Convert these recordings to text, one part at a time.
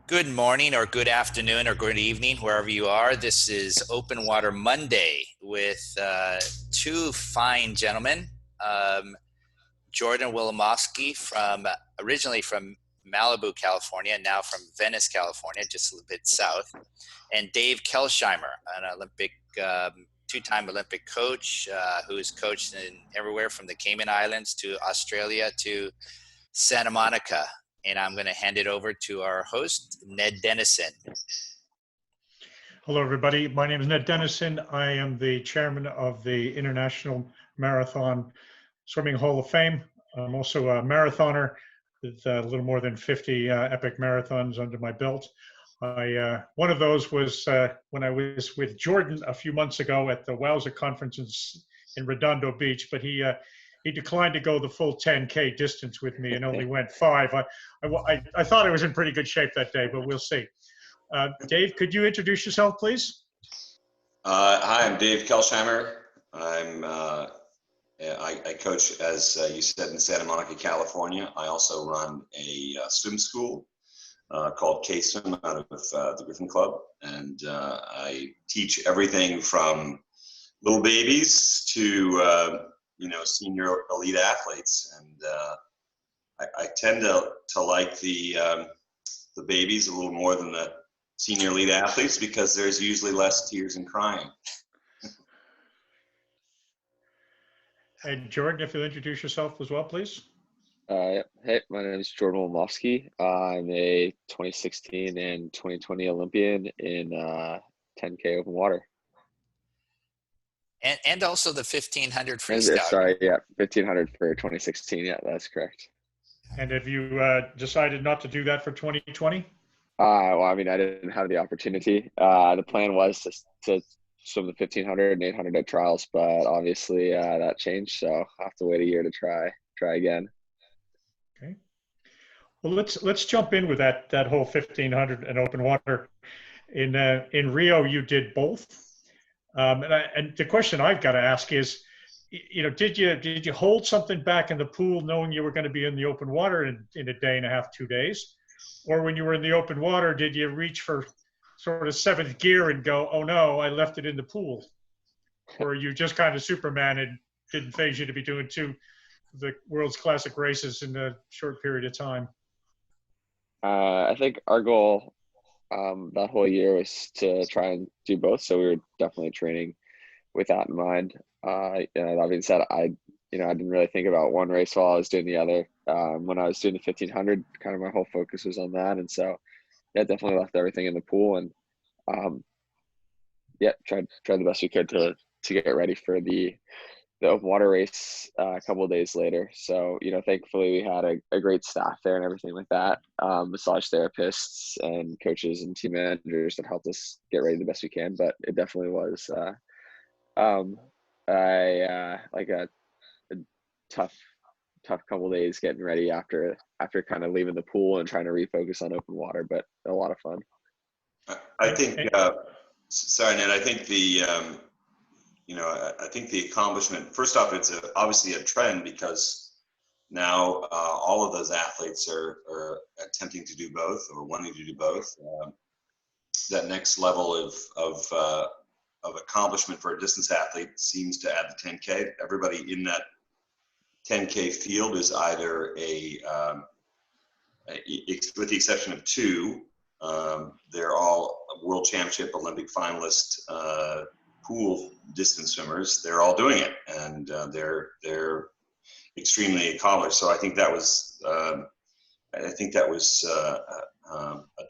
Good morning or good afternoon or good evening, wherever you are. This is Open Water Monday with two fine gentlemen. Jordan Wilimovsky originally from Malibu, California, now from Venice, California, just a little bit south. And Dave Kelsheimer, an two-time Olympic coach who's coached in everywhere from the Cayman Islands to Australia to Santa Monica. And I'm going to hand it over to our host, Ned Denison. Hello, everybody. My name is Ned Denison. I am the chairman of the International Marathon Swimming Hall of Fame. I'm also a marathoner with a little more than 50 epic marathons under my belt. One of those was when I was with Jordan a few months ago at the WOWSA conference in Redondo Beach, but he declined to go the full 10K distance with me and only went 5. I thought I was in pretty good shape that day, but we'll see. Dave, could you introduce yourself, please? Hi, I'm Dave Kelsheimer. I coach, as you said, in Santa Monica, California. I also run a swim school called K-Swim out of the Griffin Club. And I teach everything from little babies to senior elite athletes, and I tend to like the babies a little more than the senior elite athletes because there's usually less tears and crying. And Jordan, if you'll introduce yourself as well, please. Hey, my name is Jordan Wilimovsky. I'm a 2016 and 2020 Olympian in 10K open water. And also the 1500 freestyle. Sorry, yeah, 1500 for 2016. Yeah, that's correct. And have you decided not to do that for 2020? Well, I mean, I didn't have the opportunity. The plan was to swim the 1500 and 800 at trials, but obviously that changed. So I have to wait a year to try again. Okay. Well, let's jump in with that whole 1500 and open water. In Rio, you did both. And the question I've got to ask is, did you hold something back in the pool knowing you were going to be in the open water in a day and a half, 2 days? Or when you were in the open water, did you reach for sort of seventh gear and go, oh no, I left it in the pool? Or are you just kind of Superman and didn't phase you to be doing two of the world's classic races in a short period of time? I think our goal that whole year was to try and do both. So we were definitely training with that in mind. That being said, I didn't really think about one race while I was doing the other. When I was doing the 1500, kind of my whole focus was on that. And so, yeah, definitely left everything in the pool and, tried the best we could to get ready for the open water race a couple of days later. So, thankfully we had a great staff there and everything like that. Massage therapists and coaches and team managers that helped us get ready the best we can. But it definitely was like a tough couple of days getting ready after kind of leaving the pool and trying to refocus on open water, but a lot of fun. I think, sorry, Ned, I think I think the accomplishment, first off, it's obviously a trend because now all of those athletes are attempting to do both or wanting to do both. That next level of accomplishment for a distance athlete seems to add the 10K. Everybody in that 10K field is either with the exception of two, they're all world championship Olympic finalist pool distance swimmers. They're all doing it, and they're extremely accomplished. So I think that was a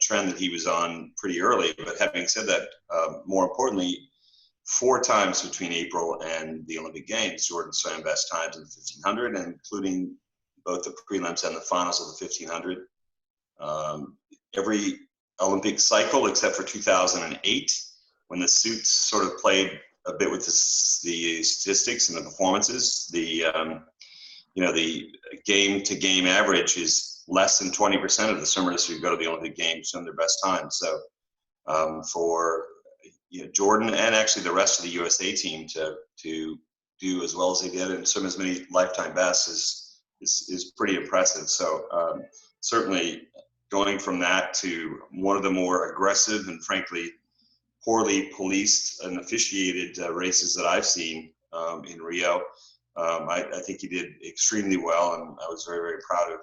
trend that he was on pretty early. But having said that, more importantly, 4 times between April and the Olympic Games, Jordan swam best times in the 1500, and including both the prelims and the finals of the 1500. Every Olympic cycle except for 2008, when the suits sort of played a bit with the statistics and the performances, the game-to-game average is less than 20% of the swimmers who go to the Olympic Games swim their best time. So for Jordan and actually the rest of the USA team to do as well as they did and swim as many lifetime bests is pretty impressive. So certainly going from that to one of the more aggressive and frankly poorly policed and officiated races that I've seen in Rio. I think he did extremely well, and I was very, very proud of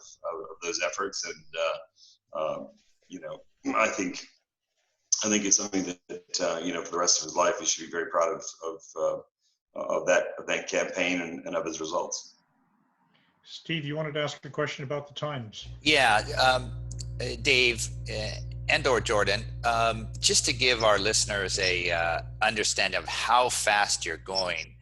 those efforts. And I think it's something that for the rest of his life he should be very proud of that campaign and of his results. Steve, you wanted to ask a question about the times? Yeah, Dave and/or Jordan, just to give our listeners a understanding of how fast you're going.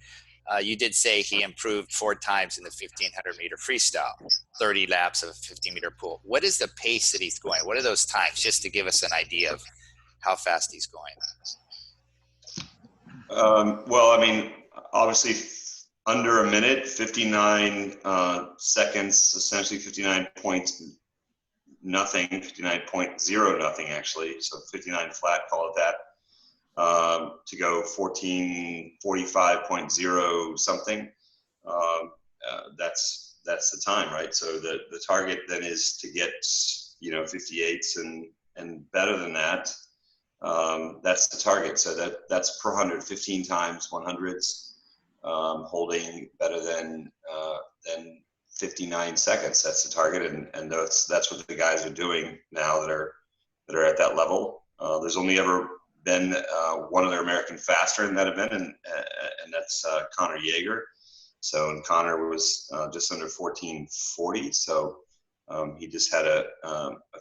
You did say he improved 4 times in the 1500 meter freestyle, 30 laps of a 15-meter pool. What is the pace that he's going? What are those times, just to give us an idea of how fast he's going? Well, I mean, obviously under a minute, 59 seconds, essentially 59.0 nothing actually. So 59 flat, call it that. To go 14:45.0 something. That's the time, right? So the target then is to get 58s and better than that. That's the target. So that's per 100, 15 times 100s, holding better than 59 seconds. That's the target, and that's what the guys are doing now that are at that level. There's only ever been one other American faster in that event, and that's Connor Jaeger. So, and Connor was just under 14:40. So he just had a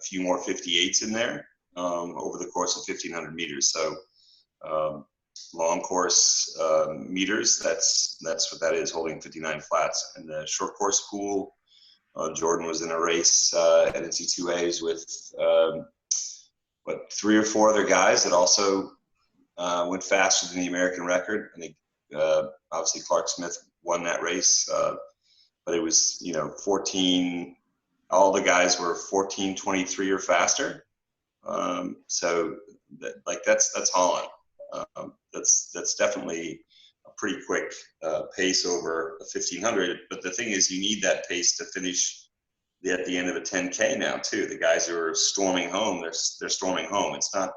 few more 58s in there over the course of 1500 meters. So long course meters, that's what that is, holding 59 flats. And the short course pool, Jordan was in a race at NC2As with 3 or 4 other guys that also went faster than the American record. I think obviously Clark Smith won that race, but it was 14. All the guys were 14:23 or faster. So that's Holland. That's definitely a pretty quick pace over a 1500. But the thing is, you need that pace to finish at the end of a 10K now too. The guys who are storming home, they're storming home. It's not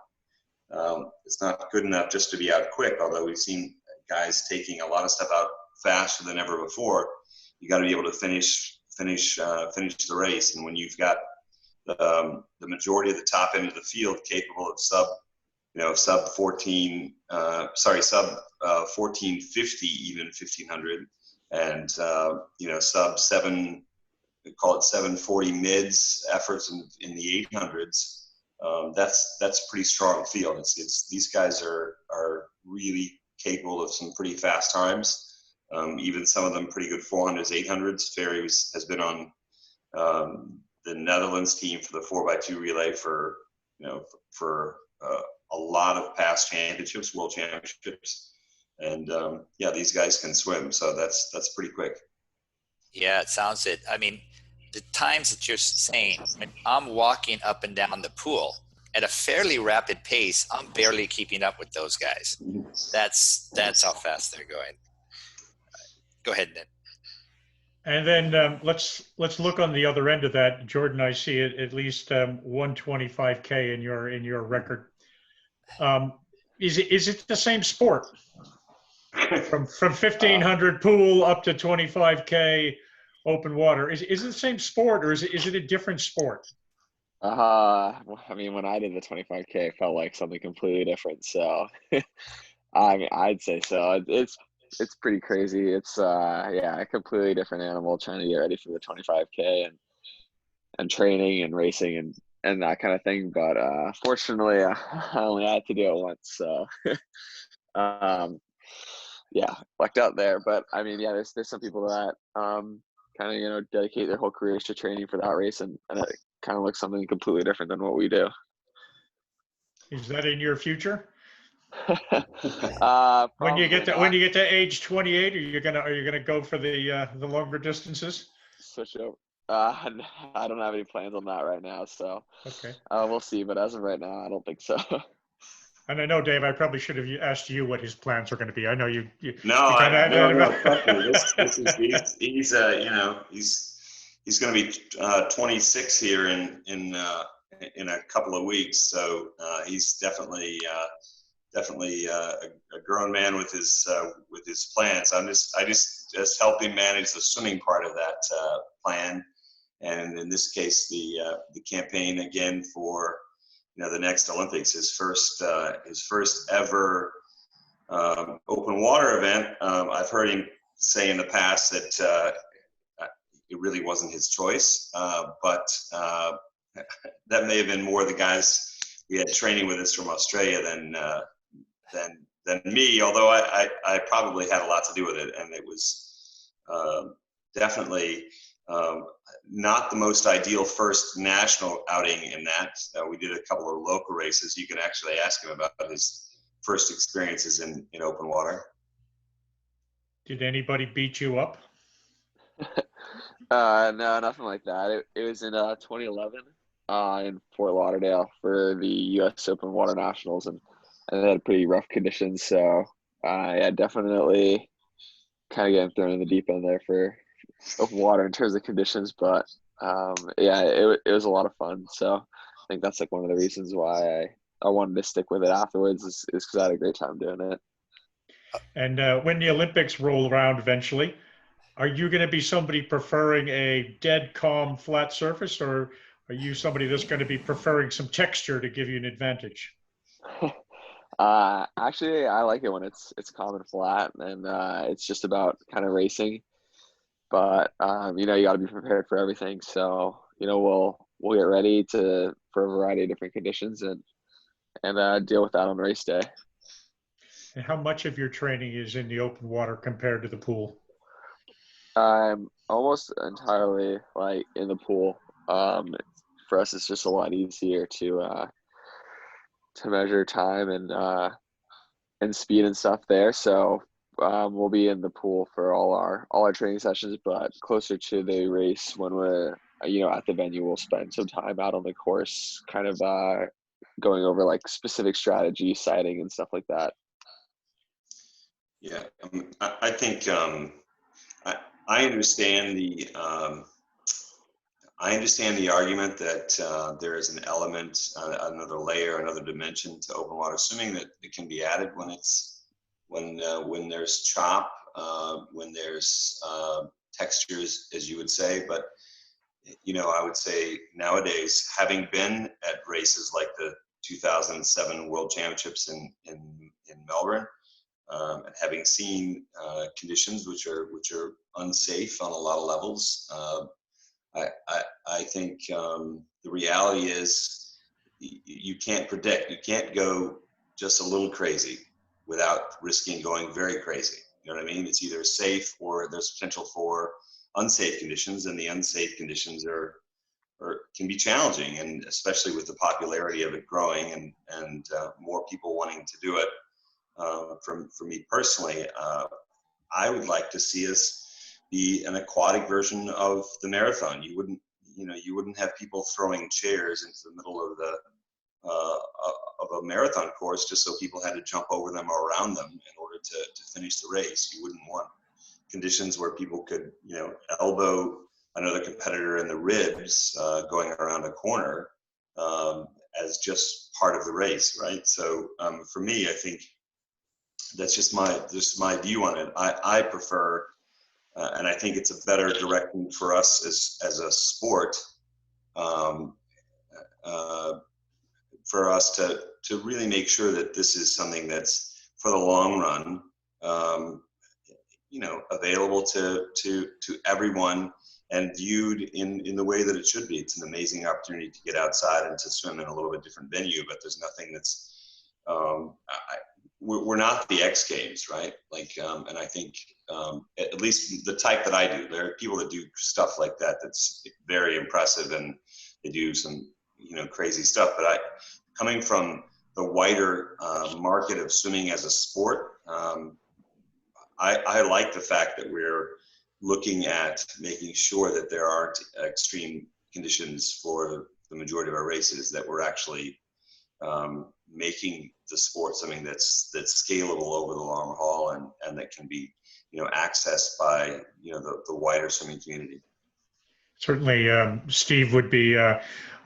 good enough just to be out quick. Although we've seen guys taking a lot of stuff out faster than ever before, you got to be able to finish the race. And when you've got the majority of the top end of the field capable of sub 1450 even 1500, and sub 7, call it 740 mids efforts in the 800s. That's a pretty strong field. It's these guys are really capable of some pretty fast times. Even some of them pretty good 400s, 800s. Ferry has been on the Netherlands team for the 4x2 relay for a lot of past championships, world championships, and these guys can swim, so that's pretty quick. Yeah, it sounds it. I mean, the times that you're saying, when I'm walking up and down the pool at a fairly rapid pace, I'm barely keeping up with those guys. That's how fast they're going. Go ahead, Ned. And then let's look on the other end of that, Jordan. I see at least 125K in your record. Is it the same sport? From 1500 pool up to 25K open water. Is it the same sport, or is it a different sport? I mean, when I did the 25K, it felt like something completely different. So, I mean, I'd say so. It's pretty crazy. It's a completely different animal trying to get ready for the 25K and training and racing and that kind of thing. But fortunately, I only had to do it once. So, lucked out there. But I mean, there's some people that kind of dedicate their whole careers to training for that race, and it kind of looks something completely different than what we do. Is that in your future? When you get to age 28, are you gonna go for the longer distances? Switch over. I don't have any plans on that right now, so okay. We'll see. But as of right now, I don't think so. And I know, Dave, I probably should have asked you what his plans are going to be. I know you. No, he's going to be 26 here in in a couple of weeks. So he's definitely a grown man with his plans. I just help him manage the swimming part of that plan, and in this case, the campaign again for the next Olympics, his first ever open water event. I've heard him say in the past that it really wasn't his choice, but that may have been more the guys we had training with us from Australia than me, although I probably had a lot to do with it, and it was definitely not the most ideal first national outing in that. We did a couple of local races. You can actually ask him about his first experiences in open water. Did anybody beat you up? No, nothing like that. It was in 2011 in Fort Lauderdale for the U.S. Open Water Nationals, and they had pretty rough conditions. So yeah, definitely kind of getting thrown in the deep end there for open water in terms of conditions. But yeah, it was a lot of fun. So I think that's like one of the reasons why I wanted to stick with it afterwards is because I had a great time doing it. And when the Olympics roll around eventually, are you going to be somebody preferring a dead, calm, flat surface, or are you somebody that's going to be preferring some texture to give you an advantage? Actually, I like it when it's calm and flat, and it's just about kind of racing. But you got to be prepared for everything. So we'll get ready for a variety of different conditions and deal with that on race day. And how much of your training is in the open water compared to the pool? I'm almost entirely like in the pool. For us, it's just a lot easier to measure time and speed and stuff there. So we'll be in the pool for all our training sessions, but closer to the race when we're at the venue, we'll spend some time out on the course, kind of going over like specific strategy, sighting, and stuff like that. Yeah, I think I understand the argument that there is an element, another layer, another dimension to open water swimming that can be added when there's chop, when there's textures, as you would say. But I would say nowadays, having been at races like the 2007 World Championships in Melbourne, and having seen conditions which are unsafe on a lot of levels, I think the reality is you can't predict. You can't go just a little crazy without risking going very crazy. You know what I mean? It's either safe or there's potential for unsafe conditions, and the unsafe conditions can be challenging, and especially with the popularity of it growing and more people wanting to do it. For me personally, I would like to see us be an aquatic version of the marathon. You wouldn't have people throwing chairs into the middle of a marathon course just so people had to jump over them or around them in order to finish the race. You wouldn't want conditions where people could elbow another competitor in the ribs going around a corner as just part of the race, right? So for me, I think that's just my view on it. I prefer, and I think it's a better direction for us as a sport, for us to really make sure that this is something that's for the long run, available to everyone and viewed in the way that it should be. It's an amazing opportunity to get outside and to swim in a little bit different venue, but there's nothing that's we're not the X Games, right? Like, and I think at least the type that I do, there are people that do stuff like that that's very impressive, and they do some crazy stuff. But coming from the wider market of swimming as a sport, I like the fact that we're looking at making sure that there aren't extreme conditions for the majority of our races, that we're actually making the sport something that's scalable over the long haul and that can be accessed by the wider swimming community. Certainly, Steve would be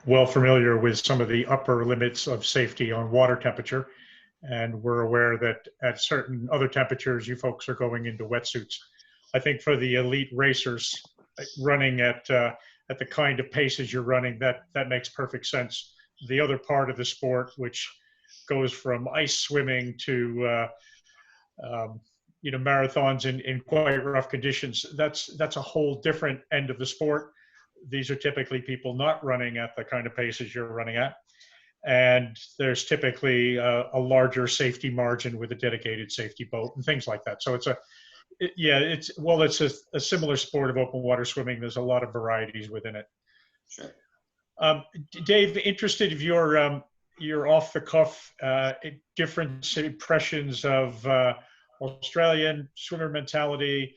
well familiar with some of the upper limits of safety on water temperature. And we're aware that at certain other temperatures, you folks are going into wetsuits. I think for the elite racers running at the kind of paces you're running, that makes perfect sense. The other part of the sport, which goes from ice swimming to marathons in quite rough conditions, that's a whole different end of the sport. These are typically people not running at the kind of paces you're running at. And there's typically a larger safety margin with a dedicated safety boat and things like that. So it's a similar sport of open water swimming. There's a lot of varieties within it. Sure. Dave, interested if your off the cuff different impressions of Australian swimmer mentality,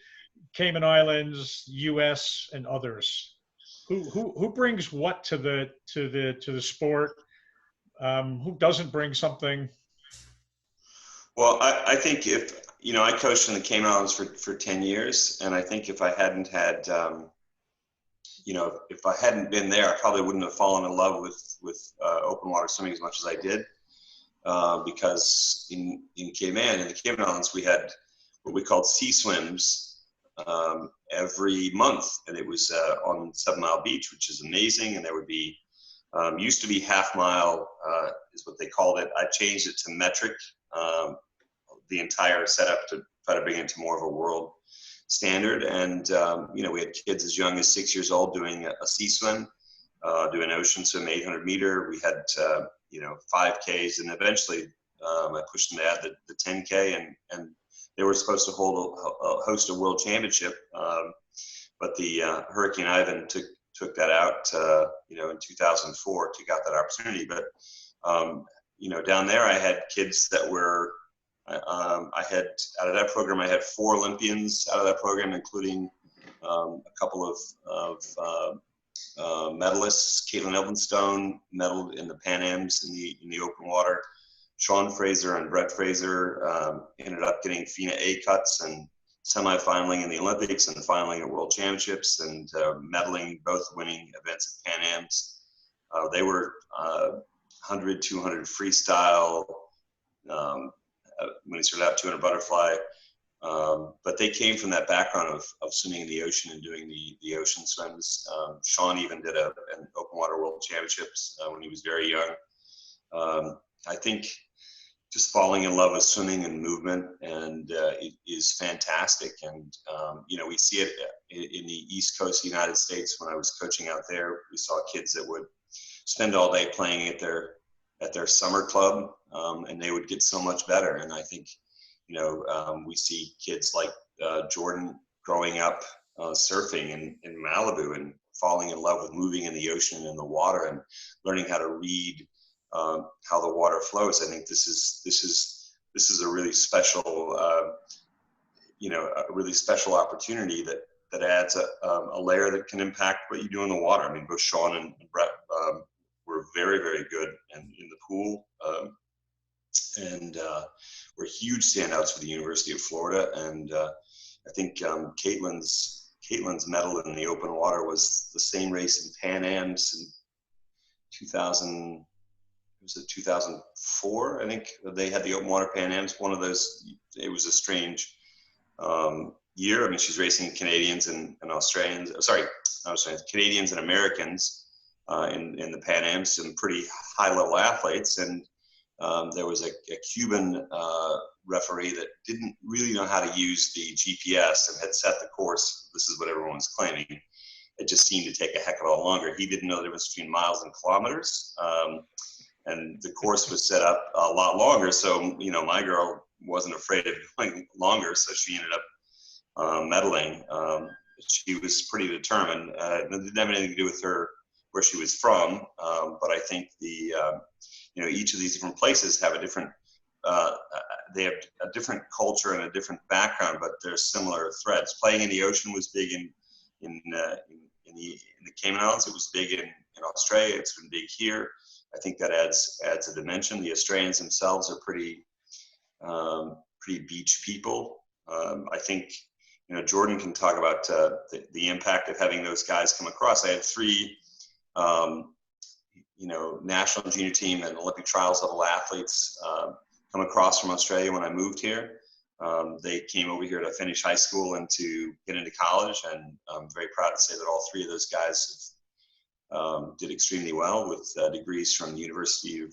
Cayman Islands, U.S. and others. Who brings what to the sport? Who doesn't bring something? Well, I think I coached in the Cayman Islands for 10 years, and I think if I hadn't had, if I hadn't been there, I probably wouldn't have fallen in love with open water swimming as much as I did, because in the Cayman Islands, we had what we called sea swims every month, and it was on 7 Mile Beach, which is amazing, and there would be used to be half mile is what they called it. I changed it to metric, the entire setup to try to bring it to more of a world standard. And, we had kids as young as 6 years old doing a sea swim, doing ocean swim, 800 meter. We had, 5Ks, and eventually I pushed them to add the 10K, and they were supposed to host a world championship. But the Hurricane Ivan took that out, in 2004, took out that opportunity. But, down there I had kids that were, I had, out of that program, I had 4 Olympians out of that program, including a couple of medalists. Caitlin Elphinstone medaled in the Pan Ams in the open water. Sean Fraser and Brett Fraser ended up getting FINA A cuts and semi-finaling in the Olympics and finaling at World Championships, and medaling, both winning events at Pan Ams. They were 100, 200 freestyle, when he started out 200 butterfly. But they came from that background of swimming in the ocean and doing the ocean swims. Sean even did an open water world championships when he was very young. I think just falling in love with swimming and movement, and it is fantastic. And we see it in the East Coast of the United States. When I was coaching out there, we saw kids that would spend all day playing at their summer club, and they would get so much better. And I think we see kids like Jordan growing up surfing in Malibu and falling in love with moving in the ocean and the water, and learning how to read how the water flows. I think this is a really special, a really special opportunity that adds a layer that can impact what you do in the water. I mean, both Sean and Brett were very, very good in the pool, and were huge standouts for the University of Florida. And I think Caitlin's medal in the open water was the same race in Pan Ams in 2000. It was 2004, I think. They had the open water Pan Ams. One of those, it was a strange year. I mean, she's racing Canadians and Australians. Sorry, not Australians, Canadians and Americans in the Pan Ams, some pretty high-level athletes. And there was a Cuban referee that didn't really know how to use the GPS and had set the course. This is what everyone was claiming. It just seemed to take a heck of a lot longer. He didn't know the difference between miles and kilometers. And the course was set up a lot longer. So, my girl wasn't afraid of going longer. So she ended up medaling. She was pretty determined. It didn't have anything to do with where she was from. But I think each of these different places have a different, they have a different culture and a different background, but there's similar threads. Playing in the ocean was big in the Cayman Islands. It was big in Australia. It's been big here. I think that adds a dimension. The Australians themselves are pretty beach people. I think Jordan can talk about the impact of having those guys come across. I had 3 national junior team and Olympic trials level athletes come across from Australia when I moved here. They came over here to finish high school and to get into college, and I'm very proud to say that all three of those guys did extremely well with degrees from the University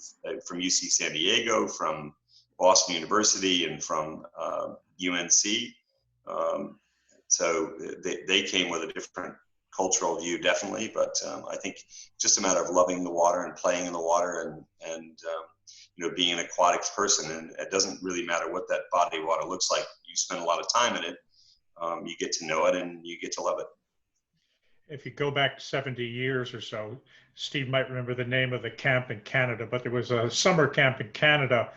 from UC San Diego, from Boston University, and from UNC. So they came with a different cultural view, definitely, but I think it's just a matter of loving the water and playing in the water and being an aquatics person. And it doesn't really matter what that body of water looks like. You spend a lot of time in it, you get to know it, and you get to love it. If you go back 70 years or so, Steve might remember the name of the camp in Canada, but there was a summer camp in Canada,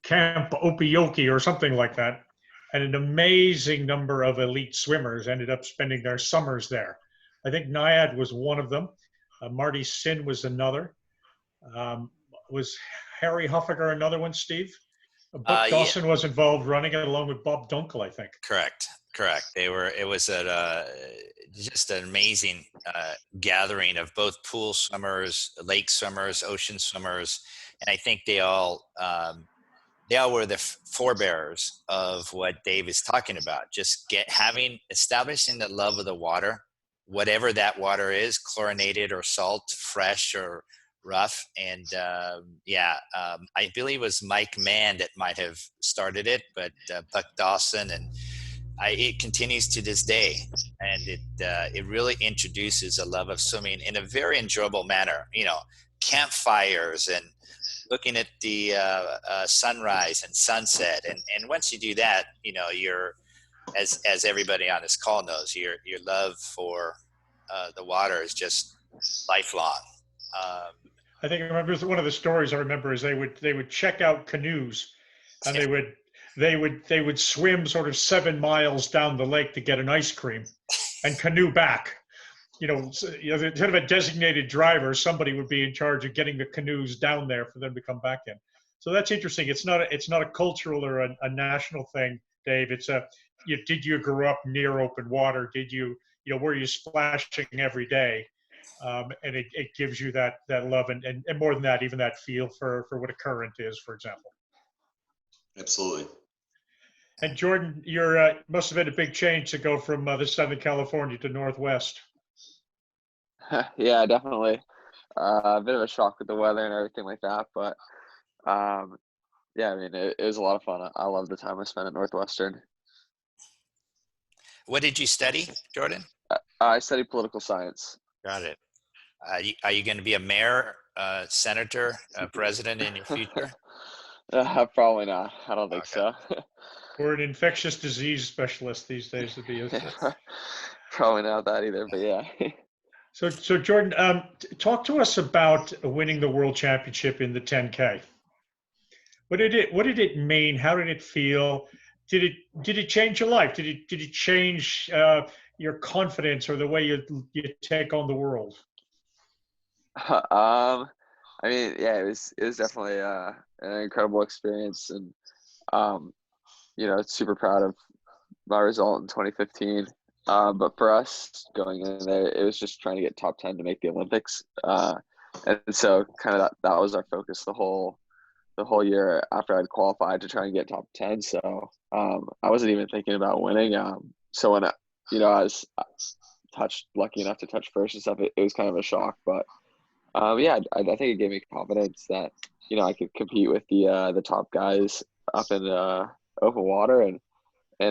Camp Opioki or something like that. And an amazing number of elite swimmers ended up spending their summers there. I think Naiad was one of them. Marty Sin was another. Was Harry Huffaker another one, Steve? Buck Dawson was involved running it along with Bob Dunkel, I think. Correct. It was just an amazing gathering of both pool swimmers, lake swimmers, ocean swimmers, and I think they all were the forebearers of what Dave is talking about. Just establishing the love of the water, whatever that water is, chlorinated or salt, fresh or rough. And I believe it was Mike Mann that might have started it, but Buck Dawson, and it continues to this day. And it really introduces a love of swimming in a very enjoyable manner. Campfires and looking at the sunrise and sunset, and once you do that, you're, as everybody on this call knows, your love for the water is just lifelong. I think I remember one of the stories I remember is they would check out canoes, and they would swim sort of 7 miles down the lake to get an ice cream, and canoe back. Instead of a designated driver, somebody would be in charge of getting the canoes down there for them to come back in. So that's interesting. It's not a cultural or a national thing, Dave. It's did you grow up near open water? Did you were you splashing every day? And it gives you that love and more than that, even that feel for what a current is, for example. Absolutely. And Jordan, must have been a big change to go from the Southern California to Northwest. Yeah, definitely. A bit of a shock with the weather and everything like that, but it was a lot of fun. I love the time I spent at Northwestern. What did you study, Jordan? I studied political science. Got it. Are you going to be a mayor, senator, president in your future? Probably not. I don't think so. We're an infectious disease specialist these days to be. Probably not that either, but yeah. So Jordan, talk to us about winning the world championship in the 10K. What did it mean? How did it feel? Did it change your life? Did it change your confidence or the way you take on the world? It was definitely an incredible experience, and super proud of my result in 2015. But for us going in there, it was just trying to get top 10 to make the Olympics. And so kind of that was our focus the whole year after I'd qualified, to try and get top 10. So I wasn't even thinking about winning. So when I was lucky enough to touch first and stuff, it was kind of a shock. But I think it gave me confidence that I could compete with the top guys up in open water, and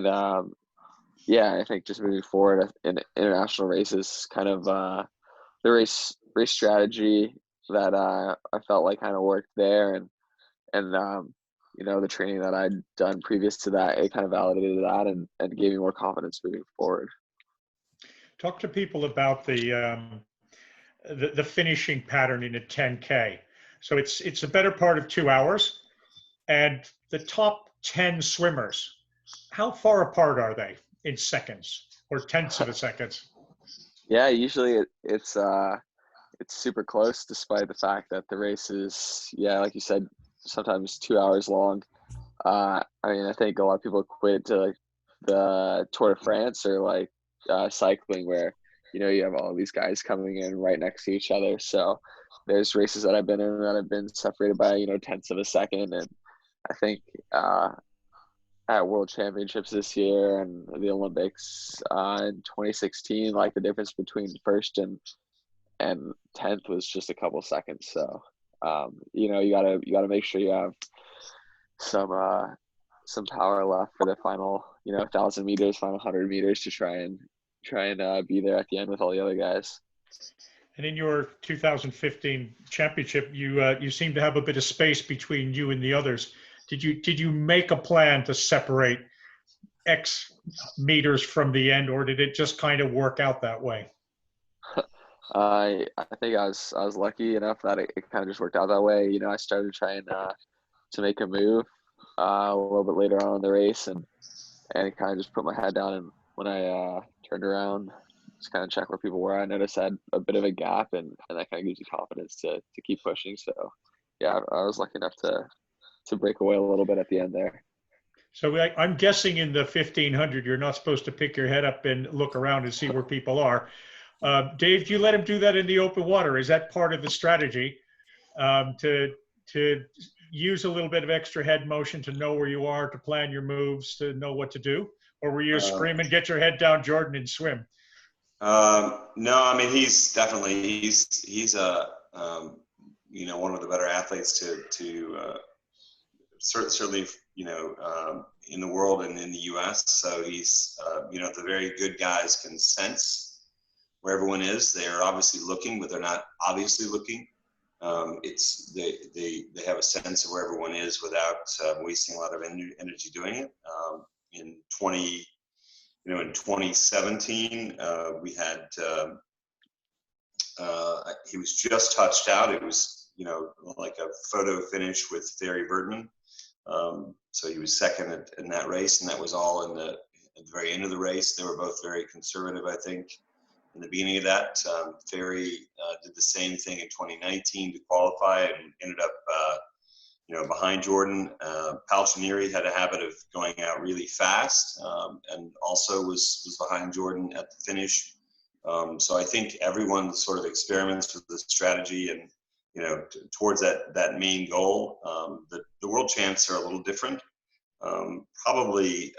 I think just moving forward in international races, kind of the race strategy that I felt like kind of worked there, and the training that I'd done previous to that, it kind of validated that and gave me more confidence moving forward. Talk to people about the finishing pattern in a 10K. So it's a better part of 2 hours, and the top 10 swimmers, how far apart are they in seconds or tenths of a second? Yeah, usually it's super close, despite the fact that the race is, like you said, sometimes 2 hours long. I think a lot of people equate to like the Tour de France or like cycling, where you have all these guys coming in right next to each other. So there's races that I've been in that have been separated by, you know, tenths of a second. And I think at World Championships this year and the Olympics in 2016, like the difference between first and 10th was just a couple seconds. So, you know, you gotta make sure you have some power left for the final, you know, 1,000 meters, final 100 meters to try and be there at the end with all the other guys. And in your 2015 championship, you seem to have a bit of space between you and the others. Did you make a plan to separate X meters from the end, or did it just kind of work out that way? I think I was lucky enough that it kind of just worked out that way. You know, I started trying to make a move a little bit later on in the race, and kind of just put my head down. And when I turned around, just kind of check where people were, I noticed I had a bit of a gap, and that kind of gives you confidence to keep pushing. So yeah, I was lucky enough to break away a little bit at the end there. So I'm guessing in the 1500, you're not supposed to pick your head up and look around and see where people are. Dave, do you let him do that in the open water? Is that part of the strategy to use a little bit of extra head motion to know where you are, to plan your moves, to know what to do? Or were you screaming, get your head down, Jordan, and swim? No, I mean, he's a you know, one of the better athletes to certainly, you know, in the world and in the U.S. So he's, you know, the very good guys can sense where everyone is. They are obviously looking, but they're not obviously looking. They have a sense of where everyone is without wasting a lot of energy doing it. In 2017, we had he was just touched out. It was, you know, like a photo finish with Ferry Birdman. So he was second in that race, and that was all at the very end of the race. They were both very conservative, I think, in the beginning of that. Ferry did the same thing in 2019 to qualify and ended up, you know, behind Jordan. Palchinieri had a habit of going out really fast, and also was behind Jordan at the finish. So I think everyone sort of experiments with the strategy and, you know, towards that main goal. The world champs are a little different. Probably,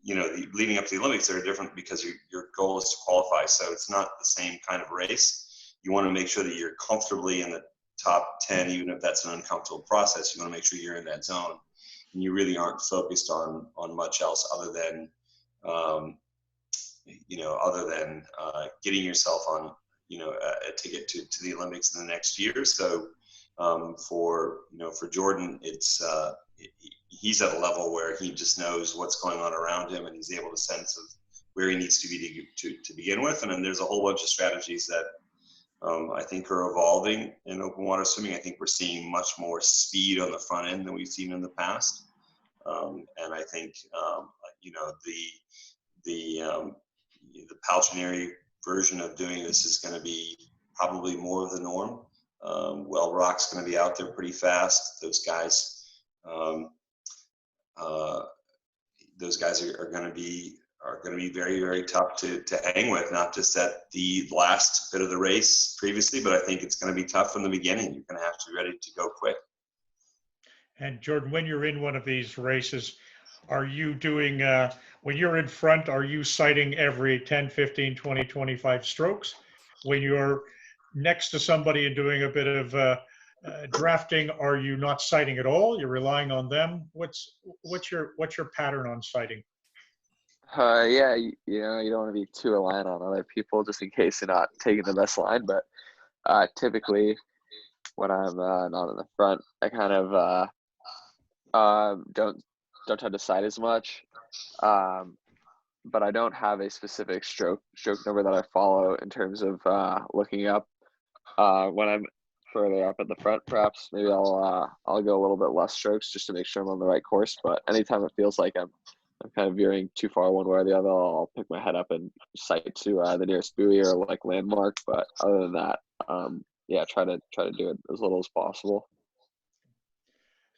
you know, leading up to the Olympics, they're different because your goal is to qualify. So it's not the same kind of race. You want to make sure that you're comfortably in the top 10, even if that's an uncomfortable process. You want to make sure you're in that zone, and you really aren't focused on much else other than, you know, getting yourself on, you know, a ticket to the Olympics in the next year. So for Jordan, it's he's at a level where he just knows what's going on around him, and he's able to sense of where he needs to be to begin with. And then there's a whole bunch of strategies that I think are evolving in open water swimming. I think we're seeing much more speed on the front end than we've seen in the past. And I think, you know, the Palchinieri version of doing this is going to be probably more of the norm. Well, Rock's going to be out there pretty fast. Those guys are going to be very, very tough to hang with, not just at the last bit of the race previously, but I think it's going to be tough from the beginning. You're going to have to be ready to go quick. And Jordan, when you're in one of these races, are you doing, when you're in front, are you sighting every 10, 15, 20, 25 strokes? When you're next to somebody and doing a bit of drafting, are you not sighting at all? You're relying on them? What's your pattern on sighting? Yeah, you know, you don't want to be too reliant on other people just in case you're not taking the best line. But typically, when I'm not in the front, I kind of don't try to sight as much. But I don't have a specific stroke number that I follow in terms of looking up. When I'm further up at the front, perhaps maybe I'll go a little bit less strokes just to make sure I'm on the right course. But anytime it feels like I'm kind of veering too far one way or the other, I'll pick my head up and sight to the nearest buoy or like landmark. But other than that, yeah, try to do it as little as possible.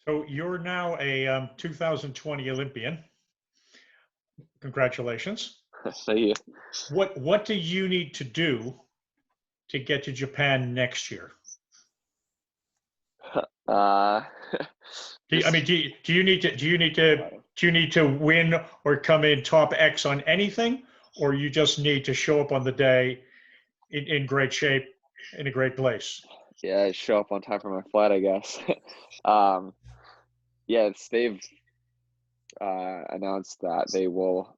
So you're now a 2020 Olympian. Congratulations. Thank you. What do you need to do to get to Japan next year? Uh, Do you need to win or come in top X on anything, or you just need to show up on the day in great shape, in a great place? yeah, show up on time for my flight, I guess. Yes, they've announced that they will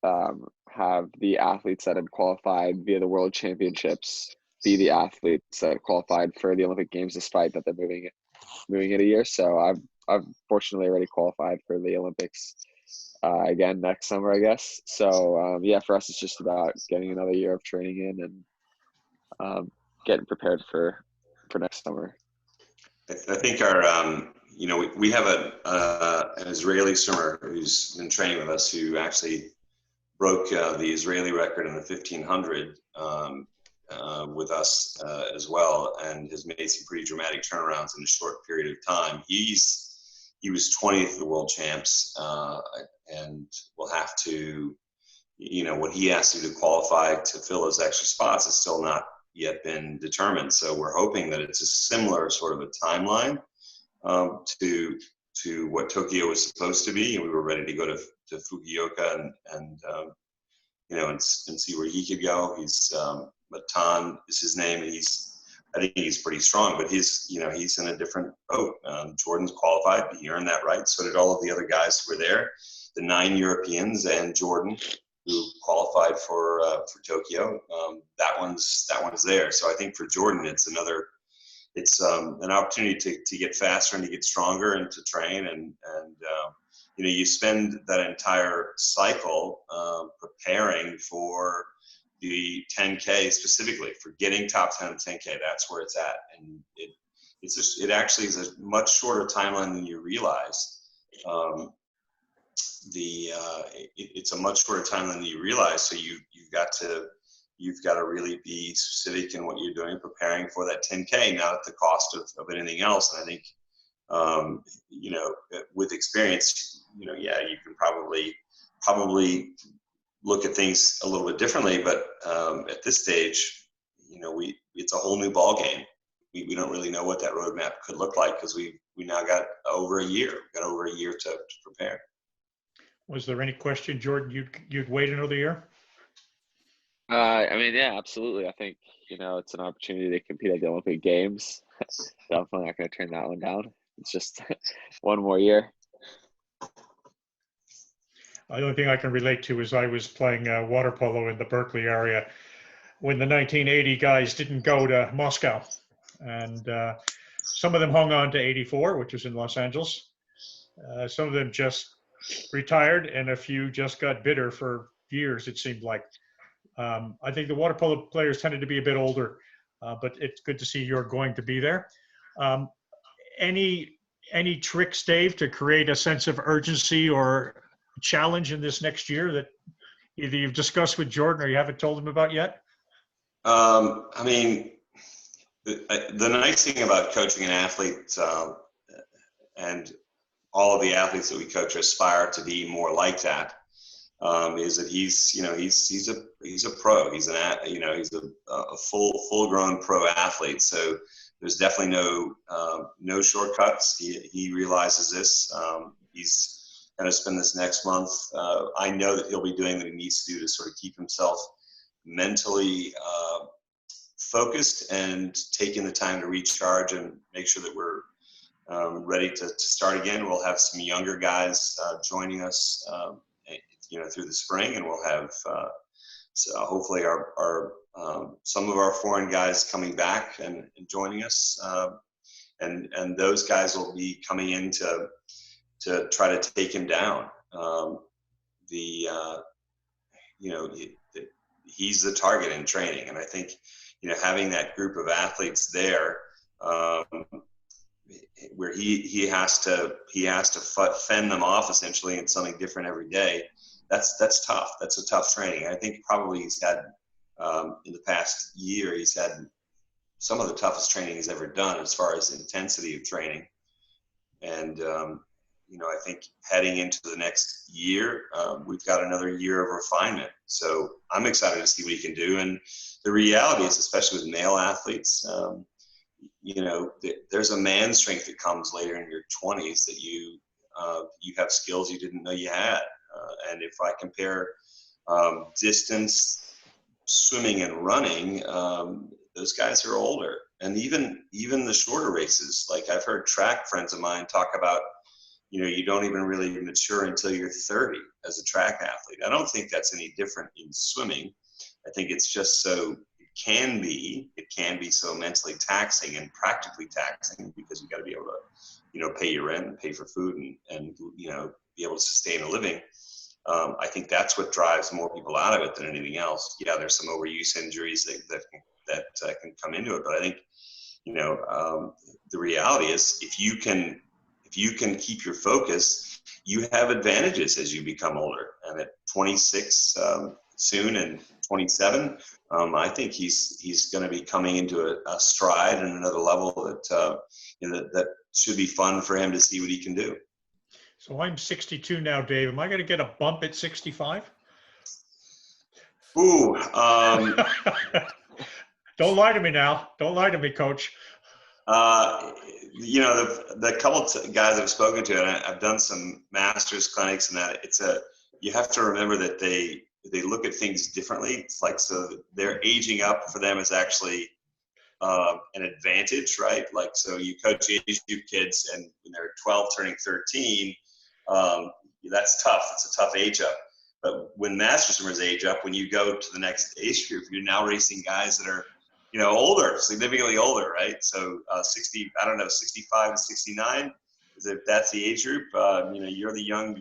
have the athletes that had qualified via the World Championships be the athletes that qualified for the Olympic Games, despite that they're moving it a year. So I've fortunately already qualified for the Olympics again next summer, I guess. So yeah, for us it's just about getting another year of training in and getting prepared for next summer. I think our, we have an Israeli swimmer who's been training with us who actually broke the Israeli record in the 1500 with us as well, and has made some pretty dramatic turnarounds in a short period of time. He was 20th at the World Champs, and will have to, what he has to do to qualify to fill those extra spots is still not yet been determined. So we're hoping that it's a similar sort of a timeline to what Tokyo was supposed to be, and we were ready to go to Fukuoka and see where he could go. He's Matan is his name, and I think he's pretty strong, but he's in a different boat. Jordan's qualified, but he earned that right. So did all of the other guys who were there, the 9 Europeans and Jordan, who qualified for Tokyo. That one's there. So I think for Jordan, it's an opportunity to get faster and to get stronger and to train and you spend that entire cycle preparing for the 10K, specifically for getting top 10 of the 10K. That's where it's at, and it actually is a much shorter timeline than you realize. It's a much shorter time than you realize. So you've got to really be specific in what you're doing, preparing for that 10K, not at the cost of anything else. And I think with experience, you can probably look at things a little bit differently. But at this stage, it's a whole new ball game. We don't really know what that roadmap could look like because we now got over a year. To prepare. Was there any question, Jordan, you'd wait another year? Yeah, absolutely. I think, it's an opportunity to compete at the Olympic Games. Definitely not going to turn that one down. It's just one more year. The only thing I can relate to is I was playing water polo in the Berkeley area when the 1980 guys didn't go to Moscow. And some of them hung on to 84, which was in Los Angeles. Some of them just retired, and a few just got bitter for years, it seemed like. I think the water polo players tended to be a bit older, but it's good to see you're going to be there. Any tricks, Dave, to create a sense of urgency or challenge in this next year that either you've discussed with Jordan or you haven't told him about yet? The nice thing about coaching an athlete, and all of the athletes that we coach aspire to be more like that, is that he's a pro. He's a full grown pro athlete. So there's definitely no shortcuts. He realizes this. He's going to spend this next month. I know that he'll be doing what he needs to do to sort of keep himself mentally focused and taking the time to recharge and make sure that we're ready to start again. We'll have some younger guys joining us, through the spring, and we'll have so hopefully our some of our foreign guys coming back and joining us, and those guys will be coming in to try to take him down. He's the target in training, and I think having that group of athletes there, where he has to fend them off essentially in something different every day. That's tough. That's a tough training. I think probably he's had in the past year, he's had some of the toughest training he's ever done as far as intensity of training. And I think heading into the next year, we've got another year of refinement. So I'm excited to see what he can do. And the reality is, especially with male athletes, there's a man strength that comes later in your 20s that you have skills you didn't know you had. And if I compare distance, swimming, and running, those guys are older. And even the shorter races, like I've heard track friends of mine talk about, you don't even really mature until you're 30 as a track athlete. I don't think that's any different in swimming. I think it's just it can be so mentally taxing and practically taxing, because you got to be able to, pay your rent and pay for food and be able to sustain a living. I think that's what drives more people out of it than anything else. Yeah, there's some overuse injuries that can come into it, but I think, the reality is, if you can keep your focus, you have advantages as you become older. And at 26 soon and 27, I think he's going to be coming into a stride and another level that should be fun for him to see what he can do. So I'm 62 now, Dave. Am I going to get a bump at 65? Ooh. Don't lie to me now. Don't lie to me, Coach. The couple guys I've spoken to, and I've done some masters clinics, and that you have to remember that they look at things differently. It's like, so their aging up for them is actually an advantage, right? Like, so you coach age group kids, and when they're 12 turning 13, that's tough. It's a tough age up. But when master swimmers age up, when you go to the next age group, you're now racing guys that are, older, significantly older, right? So 65 to 69, that's the age group. You're the young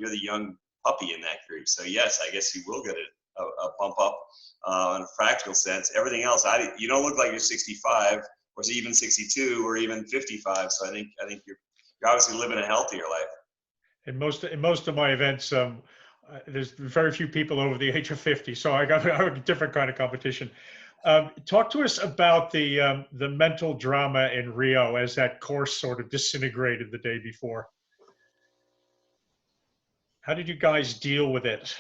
puppy in that group. So yes, I guess you will get a bump up in a practical sense. Everything else, you don't look like you're 65 or even 62 or even 55. So I think you're obviously living a healthier life. In most of my events, there's very few people over the age of 50, so I got a different kind of competition. Talk to us about the mental drama in Rio as that course sort of disintegrated the day before. How did you guys deal with it?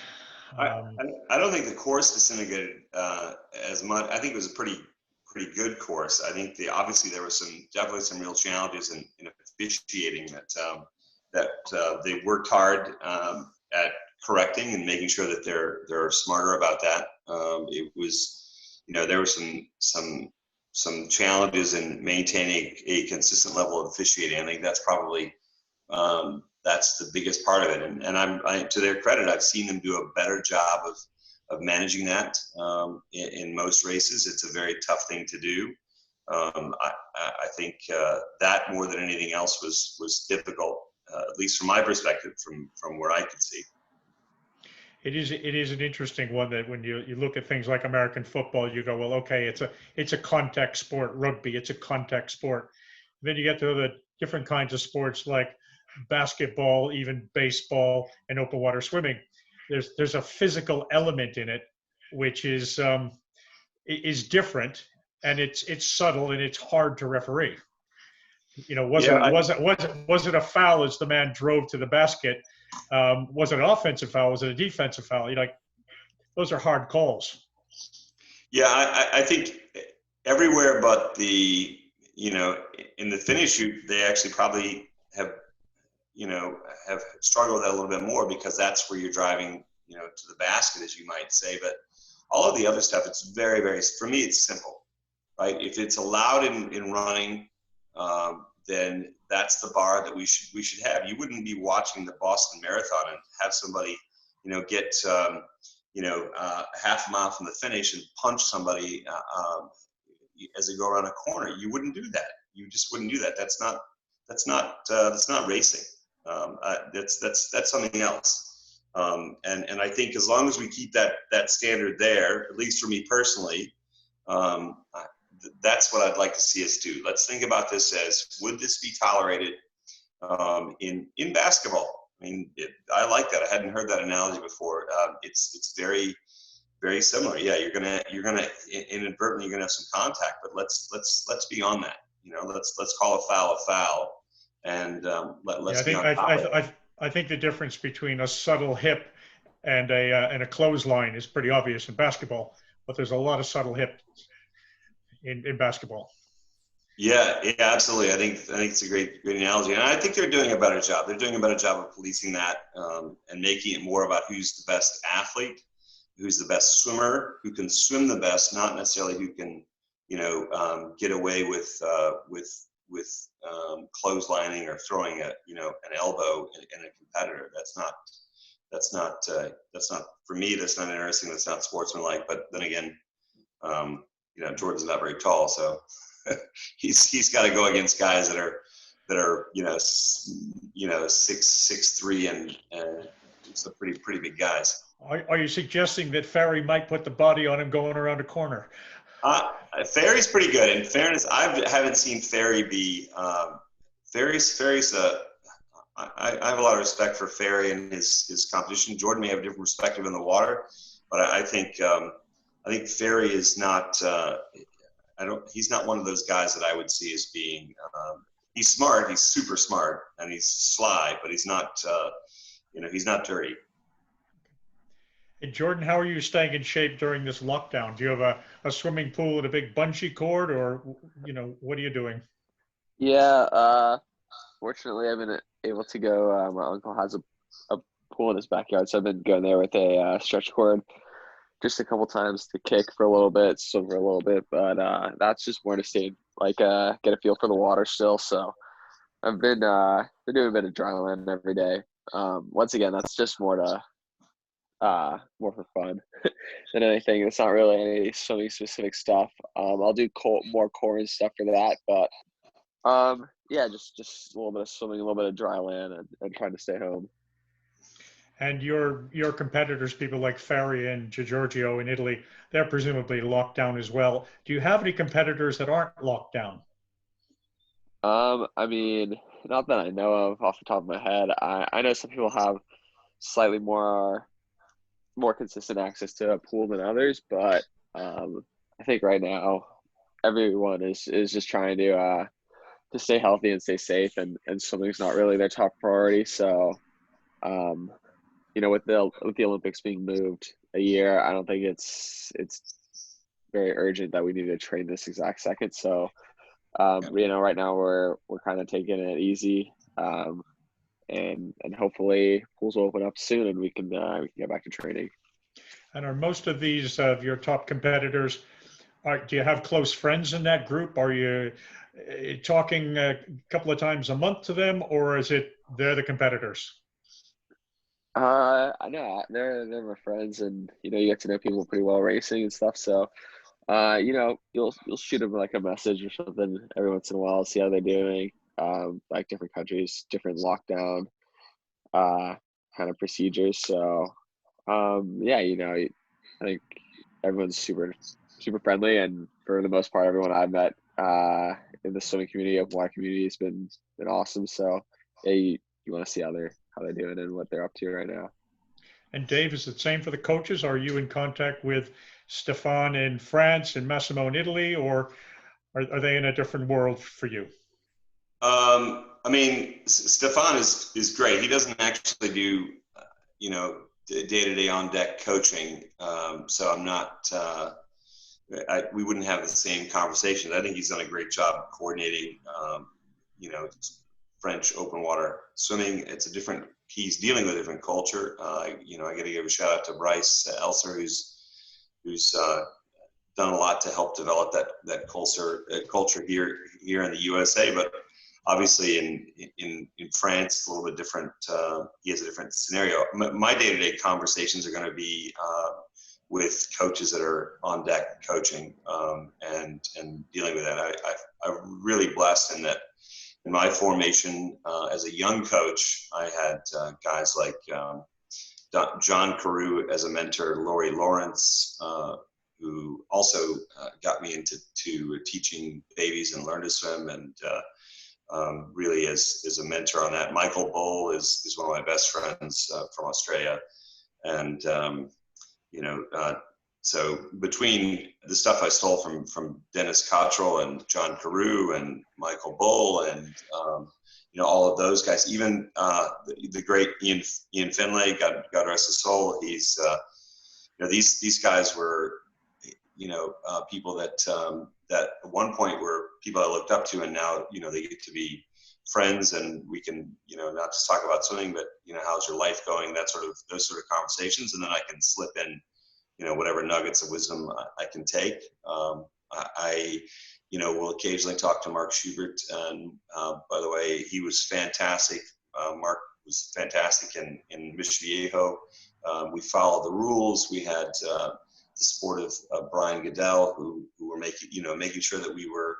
I don't think the course disintegrated as much. I think it was a pretty good course. I think obviously there was definitely some real challenges in officiating that they worked hard at correcting and making sure that they're smarter about that. It was, there were some challenges in maintaining a consistent level of officiating. I think that's probably that's the biggest part of it. And to their credit, I've seen them do a better job of managing that in most races. It's a very tough thing to do. I think that more than anything else was difficult, at least from my perspective, from where I could see. It is an interesting one that when you look at things like American football, you go, well, okay, it's a contact sport. Rugby, it's a contact sport. And then you get to the different kinds of sports like basketball, even baseball, and open water swimming. There's a physical element in it, which is different, and it's subtle and it's hard to referee. Was it a foul as the man drove to the basket? Was it an offensive foul? Was it a defensive foul? Those are hard calls. Yeah, I think everywhere but in the finish shoot, they actually probably have struggled with that a little bit more, because that's where you're driving, to the basket, as you might say. But all of the other stuff, it's very, very, for me, it's simple, right? If it's allowed in running, then that's the bar that we should have. You wouldn't be watching the Boston Marathon and have somebody, get half a mile from the finish and punch somebody as they go around a corner. You wouldn't do that. You just wouldn't do that. That's not racing. That's something else. And I think as long as we keep that standard there, at least for me personally, that's what I'd like to see us do. Let's think about this as, would this be tolerated in basketball? I mean, I like that. I hadn't heard that analogy before. It's very, very similar. Yeah, you're gonna inadvertently you're gonna have some contact, but let's be on that. Let's call a foul, and let's. Yeah, I think the difference between a subtle hip and a clothesline is pretty obvious in basketball, but there's a lot of subtle hip in basketball. Yeah, yeah, absolutely. I think it's a great analogy, and I think they're doing a better job. They're doing a better job of policing that and making it more about who's the best athlete, who's the best swimmer, who can swim the best, not necessarily who can, get away with clotheslining or throwing an elbow in a competitor. That's not for me. That's not interesting. That's not sportsmanlike. But then again, Jordan's not very tall, so he's got to go against guys that are 6'3" and some pretty big guys. Are you suggesting that Ferry might put the body on him going around a corner? Ferry's pretty good. In fairness, I haven't seen Ferry be. Ferry's. I have a lot of respect for Ferry and his competition. Jordan may have a different perspective in the water, but I think Ferry is not. He's not one of those guys that I would see as being. He's smart. He's super smart, and he's sly, but he's not. He's not dirty. Hey, Jordan, how are you staying in shape during this lockdown? Do you have a swimming pool and a big bungee cord, or what are you doing? Yeah, fortunately, I've been able to go. My uncle has a pool in his backyard, so I've been going there with a stretch cord just a couple times to kick for a little bit, swim for a little bit, but that's just more to stay get a feel for the water still. So I've been doing a bit of dry land every day. Once again, that's just more for fun than anything. It's not really any swimming specific stuff. I'll do more core and stuff for that, but yeah, just a little bit of swimming, a little bit of dry land, and trying to stay home. And your competitors, people like Ferry and Giorgio in Italy, they're presumably locked down as well. Do you have any competitors that aren't locked down? I mean, not that I know of off the top of my head. I know some people have slightly more consistent access to a pool than others, but I think right now everyone is just trying to stay healthy and stay safe, and swimming's not really their top priority. So with the Olympics being moved a year, I don't think it's very urgent that we need to train this exact second. So right now we're kind of taking it easy, and hopefully pools will open up soon and we can get back to training. And are most of these of your top competitors, do you have close friends in that group? Are you talking a couple of times a month to them, or is it they're the competitors? I know they're my friends, and you get to know people pretty well racing and stuff. So, you'll shoot them like a message or something every once in a while, see how they're doing. Like different countries, different lockdown kind of procedures. So, yeah, I think everyone's super friendly, and for the most part, everyone I've met in the swimming community, open water community, has been awesome. So, yeah, you want to see how they're doing and what they're up to right now. And Dave, is it the same for the coaches? Are you in contact with Stefan in France and Massimo in Italy, or are they in a different world for you? I mean, Stefan is great. He doesn't actually do, day-to-day on deck coaching. So I'm not, we wouldn't have the same conversations. I think he's done a great job coordinating, French open water swimming. He's dealing with a different culture. I got to give a shout out to Bryce Elser, who's done a lot to help develop that culture here in the USA. But obviously in France, it's a little bit different. He has a different scenario. My day-to-day conversations are going to be with coaches that are on deck coaching and dealing with that. I'm really blessed in that. In my formation as a young coach, I had guys like John Carew as a mentor, Lori Lawrence, who also got me into teaching babies and learn to swim, and really is a mentor on that. Michael Bull is one of my best friends from Australia, and So between the stuff I stole from Dennis Cottrell and John Carew and Michael Bull and all of those guys, even the great Ian Finlay, God rest his soul. He's these guys were people that at one point were people I looked up to, and now they get to be friends, and we can not just talk about swimming, but how's your life going, those sort of conversations, and then I can slip in whatever nuggets of wisdom I can take. I will occasionally talk to Mark Schubert, and by the way, he was fantastic. Mark was fantastic in Mission Viejo. We followed the rules. We had the support of Brian Goodell, who were making sure that we were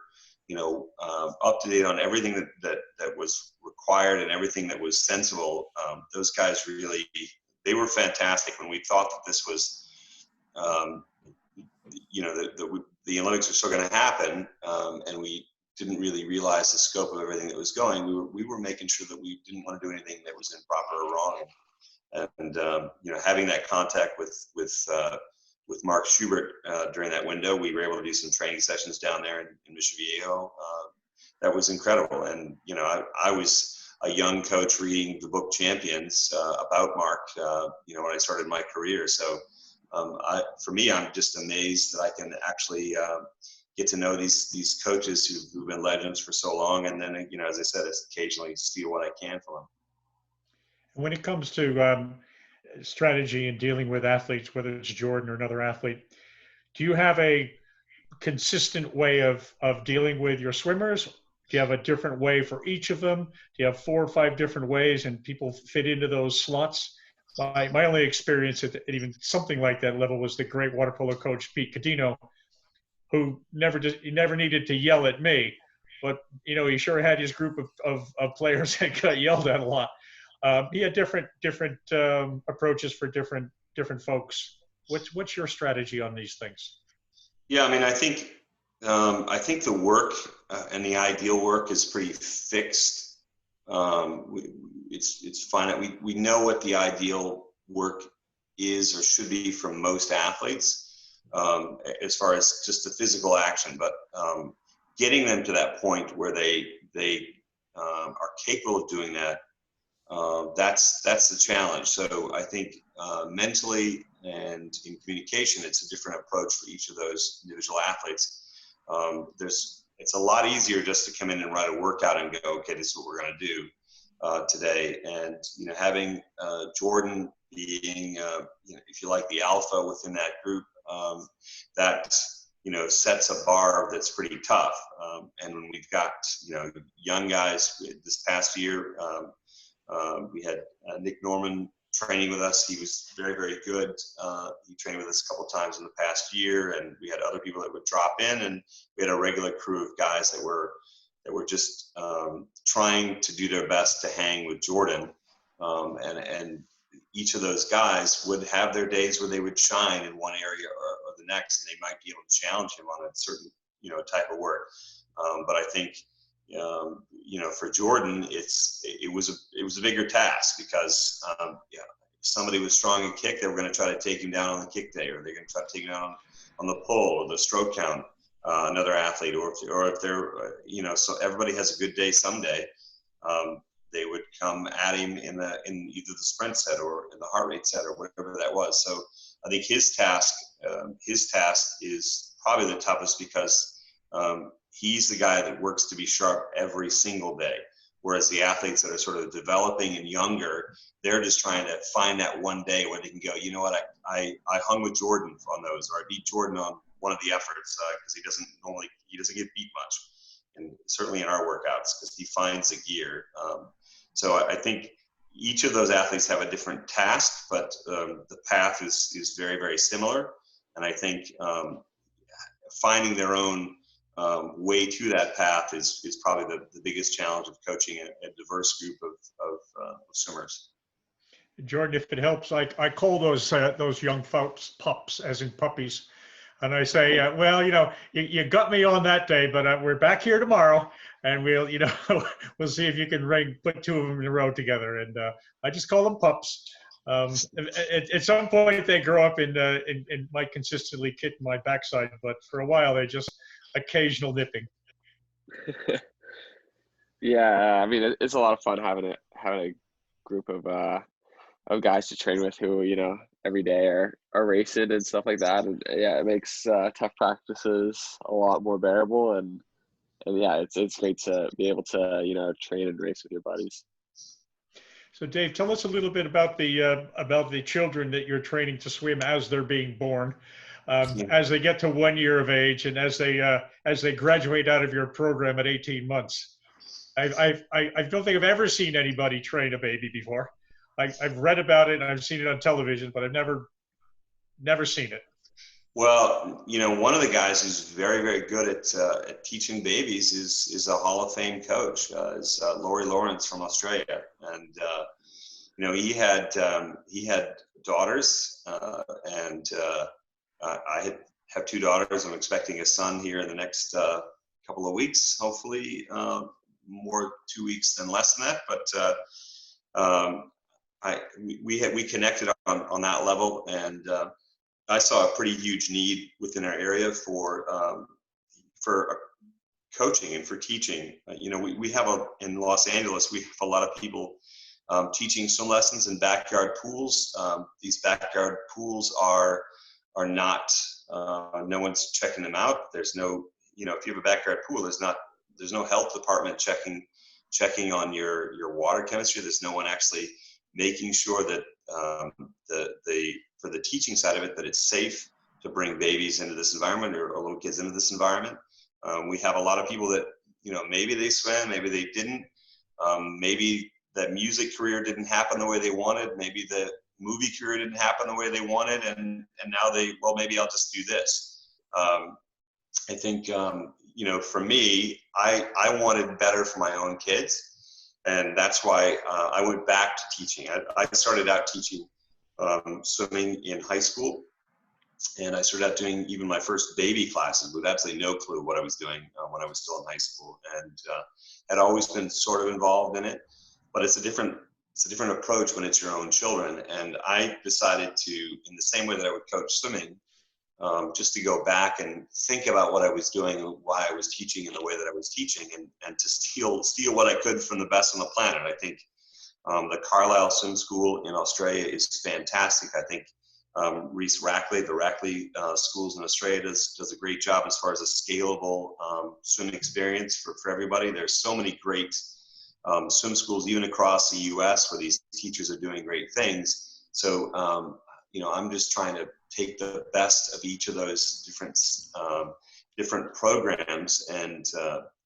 up to date on everything that was required and everything that was sensible. Those guys really, they were fantastic. When we thought that this was the Olympics were still going to happen, and we didn't really realize the scope of everything that was going. We were making sure that we didn't want to do anything that was improper or wrong, and having that contact with Mark Schubert during that window, we were able to do some training sessions down there in Mission Viejo. That was incredible, and I was a young coach reading the book Champions about Mark, when I started my career. So. For me, I'm just amazed that I can actually get to know these coaches who've been legends for so long, and then as I said, occasionally steal what I can from them. When it comes to strategy and dealing with athletes, whether it's Jordan or another athlete, do you have a consistent way of dealing with your swimmers? Do you have a different way for each of them? Do you have 4 or 5 different ways, and people fit into those slots? My only experience at even something like that level was the great water polo coach Pete Cadino, who never needed to yell at me, but he sure had his group of players that got yelled at a lot. He had different approaches for different folks. What's your strategy on these things? Yeah, I mean, I think the work and the ideal work is pretty fixed. It's fine. We know what the ideal work is or should be from most athletes, as far as just the physical action, but getting them to that point where they are capable of doing that, that's the challenge. So I think mentally and in communication, it's a different approach for each of those individual athletes. It's a lot easier just to come in and write a workout and go, okay, this is what we're going to do today. And having Jordan being if you like, the alpha within that group, that sets a bar that's pretty tough. And when we've got young guys, this past year we had Nick Norman training with us. He was very, very good. He trained with us a couple times in the past year, and we had other people that would drop in, and we had a regular crew of guys that were just trying to do their best to hang with Jordan. And each of those guys would have their days where they would shine in one area or the next, and they might be able to challenge him on a certain, type of work. But I think, for Jordan, it was a bigger task because, if somebody was strong in kick, they were going to try to take him down on the kick day, or they're going to try to take him down on the pull or the stroke count. Another athlete, or if they're, so everybody has a good day someday, they would come at him in either the sprint set or in the heart rate set or whatever that was. So I think his task is probably the toughest because he's the guy that works to be sharp every single day. Whereas the athletes that are sort of developing and younger, they're just trying to find that one day where they can go, you know what, I hung with Jordan on those, or I beat Jordan on one of the efforts, because he doesn't get beat much, and certainly in our workouts, because he finds a gear. So I think each of those athletes have a different task, but the path is very, very similar. And I think finding their own way to that path is probably the biggest challenge of coaching a diverse group of swimmers. Jordan, if it helps, I call those young folks pups, as in puppies. And I say, well, you got me on that day, but we're back here tomorrow, and we'll see if you can put 2 of them in a row together. And I just call them pups. At some point, they grow up and might consistently kick my backside, but for a while, they're just occasional nipping. Yeah, I mean, it's a lot of fun having a group of guys to train with who, you know, every day are racing and stuff like that. And yeah, it makes tough practices a lot more bearable. And yeah, it's great to be able to, you know, train and race with your buddies. So, Dave, tell us a little bit about the children that you're training to swim as they're being born, as they get to 1 year of age, and as they graduate out of your program at 18 months. I don't think I've ever seen anybody train a baby before. I've read about it and I've seen it on television, but I've never seen it. Well, you know, one of the guys who's very, very good at teaching babies is a Hall of Fame coach, is Laurie Lawrence from Australia, and you know, he had daughters, and I have two daughters. I'm expecting a son here in the next couple of weeks, hopefully, more 2 weeks than less than that, but we connected on that level, and I saw a pretty huge need within our area for coaching and for teaching. You know, we have in Los Angeles, we have a lot of people teaching swim lessons in backyard pools. These backyard pools are not, no one's checking them out. There's no, you know, if you have a backyard pool, there's no health department checking on your water chemistry. There's no one actually making sure that for the teaching side of it, that it's safe to bring babies into this environment or little kids into this environment. We have a lot of people that, you know, maybe they swam, maybe they didn't, maybe that music career didn't happen the way they wanted, maybe the movie career didn't happen the way they wanted, and now well, maybe I'll just do this. I think, you know, for me, I wanted better for my own kids. And that's why I went back to teaching. I started out teaching swimming in high school. And I started out doing even my first baby classes with absolutely no clue what I was doing when I was still in high school, and had always been sort of involved in it. But it's a different approach when it's your own children. And I decided to, in the same way that I would coach swimming, just to go back and think about what I was doing and why I was teaching in the way that I was teaching, and to steal what I could from the best on the planet. I think the Carlisle Swim School in Australia is fantastic. I think Reese Rackley, the Rackley schools in Australia does a great job as far as a scalable swim experience for everybody. There's so many great swim schools even across the U.S. where these teachers are doing great things. So you know, I'm just trying to take the best of each of those different programs and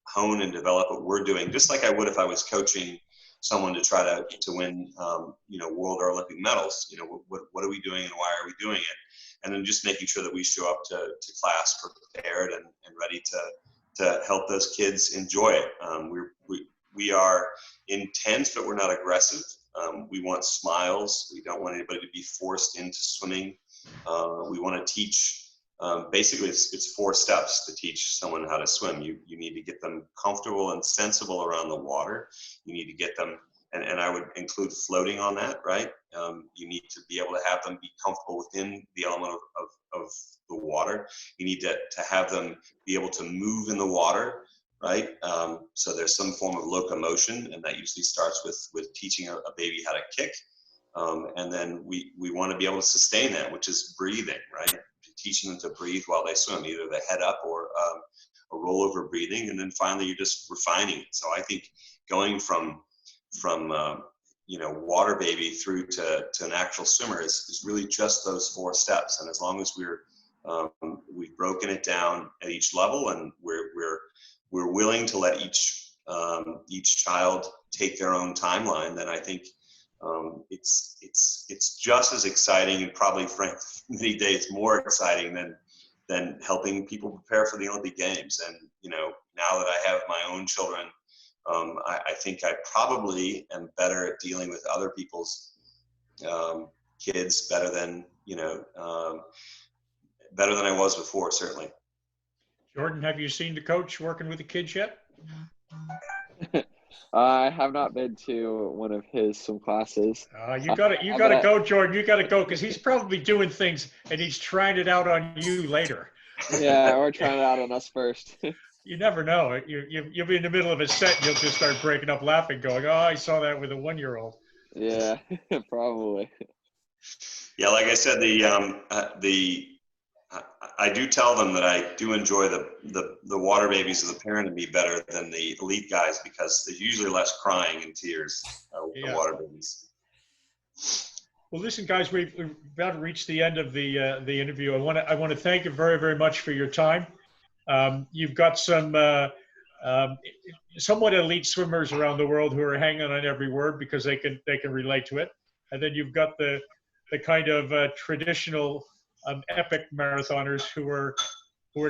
hone and develop what we're doing, just like I would if I was coaching someone to try to win, you know, world or Olympic medals. You know, what are we doing and why are we doing it? And then just making sure that we show up to class prepared and ready to help those kids enjoy it. We are intense, but we're not aggressive. We want smiles. We don't want anybody to be forced into swimming. We want to teach, basically it's 4 steps to teach someone how to swim. You need to get them comfortable and sensible around the water. You need to get them, and I would include floating on that, right? You need to be able to have them be comfortable within the element of the water. You need to have them be able to move in the water, right? So there's some form of locomotion, and that usually starts with teaching a baby how to kick. And then we want to be able to sustain that, which is breathing, right? Teaching them to breathe while they swim, either the head up or a rollover breathing. And then finally, you're just refining it. So I think going from you know, water baby through to an actual swimmer is really just those 4 steps. And as long as we've broken it down at each level, and we're willing to let each child take their own timeline, then I think it's just as exciting, and probably frankly many days more exciting than helping people prepare for the Olympic Games. And you know, now that I have my own children, I think I probably am better at dealing with other people's kids better than I was before, certainly. Jordan, have you seen the coach working with the kids yet? I have not been to one of his swim classes. You gotta go, Jordan. You gotta go because he's probably doing things and he's trying it out on you later. Yeah, we're trying it out on us first. You never know. You'll be in the middle of a set and you'll just start breaking up laughing, going, "Oh, I saw that with a 1-year-old." Yeah, probably. Yeah, like I said, I do tell them that I do enjoy the water babies as a parent to be better than the elite guys because there's usually less crying and tears with the water babies. Well, listen, guys, we've about reached the end of the interview. I want to thank you very, very much for your time. You've got some somewhat elite swimmers around the world who are hanging on every word because they can relate to it, and then you've got the kind of traditional epic marathoners who are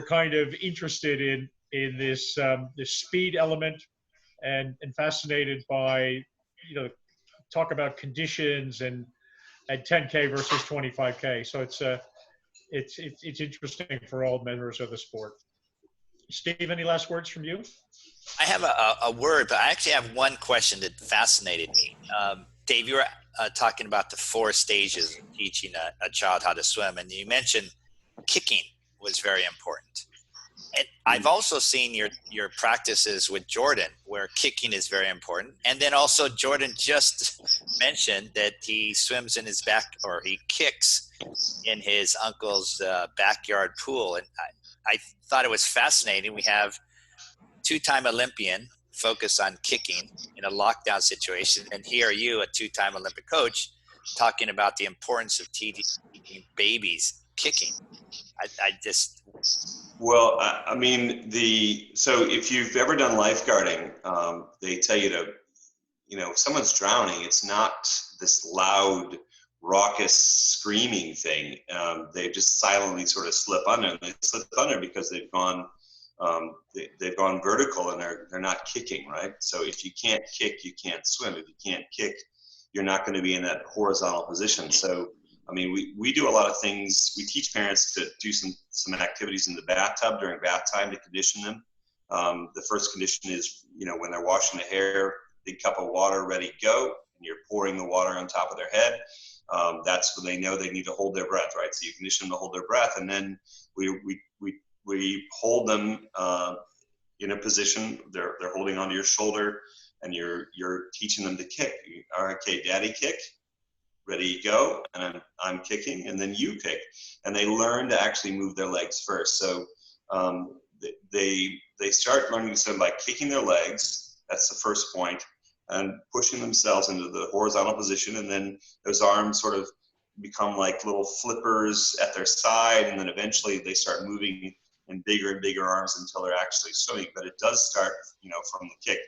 kind of interested in this this speed element and fascinated by talk about conditions and 10K versus 25K. So it's interesting for all members of the sport. Steve, any last words from you? I have a word, but I actually have one question that fascinated me. Dave, you were talking about the 4 stages of teaching a child how to swim, and you mentioned kicking was very important. And I've also seen your practices with Jordan, where kicking is very important. And then also Jordan just mentioned that he swims in his or he kicks in his uncle's backyard pool. And I thought it was fascinating. We have 2-time Olympian focus on kicking in a lockdown situation. And here are you, a 2-time Olympic coach, talking about the importance of teaching babies kicking. Well, I mean, so if you've ever done lifeguarding, they tell you to, if someone's drowning, it's not this loud, raucous screaming thing. They just silently sort of slip under, and they slip under because they've gone vertical and they're not kicking, right? So if you can't kick, you can't swim. If you can't kick, you're not going to be in that horizontal position. So I mean, we do a lot of things. We teach parents to do some activities in the bathtub during bath time to condition them. The first condition is, when they're washing the hair, big cup of water ready to go, and you're pouring the water on top of their head. That's when they know they need to hold their breath, right? So you condition them to hold their breath, and then we hold them in a position. They're holding onto your shoulder, and you're teaching them to kick. All right, okay, daddy kick. Ready, go, and I'm kicking, and then you kick. And they learn to actually move their legs first. So they start learning to swim by kicking their legs. That's the first point, and pushing themselves into the horizontal position. And then those arms sort of become like little flippers at their side, and then eventually they start moving in bigger and bigger arms until they're actually swimming. But it does start, from the kick.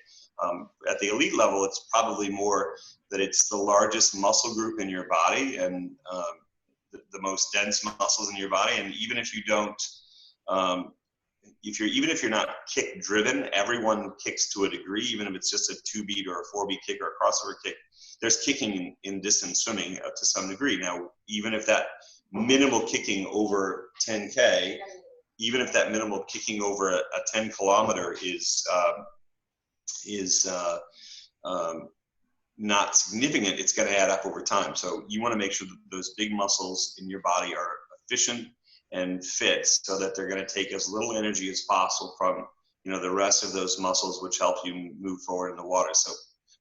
At the elite level, it's probably more that it's the largest muscle group in your body and the most dense muscles in your body. And even if you don't, even if you're not kick driven, everyone kicks to a degree. Even if it's just a 2-beat or a 4-beat kick or a crossover kick, there's kicking in distance swimming to some degree. Now, even if that minimal kicking over 10K, even if that minimal kicking over a 10 kilometer is not significant, it's going to add up over time. So you want to make sure that those big muscles in your body are efficient and fit so that they're going to take as little energy as possible from the rest of those muscles, which help you move forward in the water. So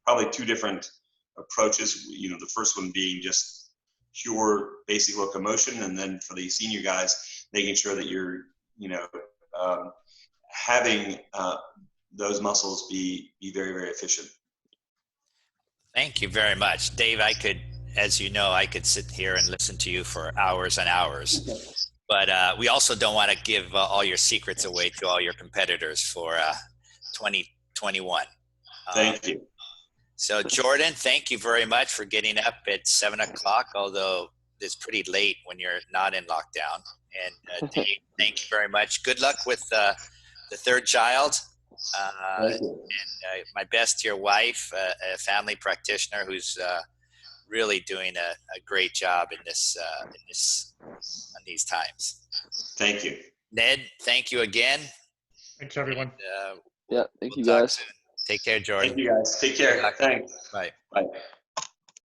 probably 2 different approaches. The first one being just pure basic locomotion, and then for the senior guys, making sure that you're having those muscles be very, very efficient. Thank you very much. Dave, as you know, I could sit here and listen to you for hours and hours, but we also don't want to give all your secrets away to all your competitors for 2021. Thank you. So Jordan, thank you very much for getting up at 7 o'clock, although it's pretty late when you're not in lockdown. And Dave, thank you very much. Good luck with the 3rd child. And my best to your wife, a family practitioner who's really doing a great job in these times. Thank you. Ned, thank you again. Thanks, everyone. Thank you, guys. Soon. Take care, Jordan. Thank you guys. Take care. Good luck. Thanks. Bye. Bye.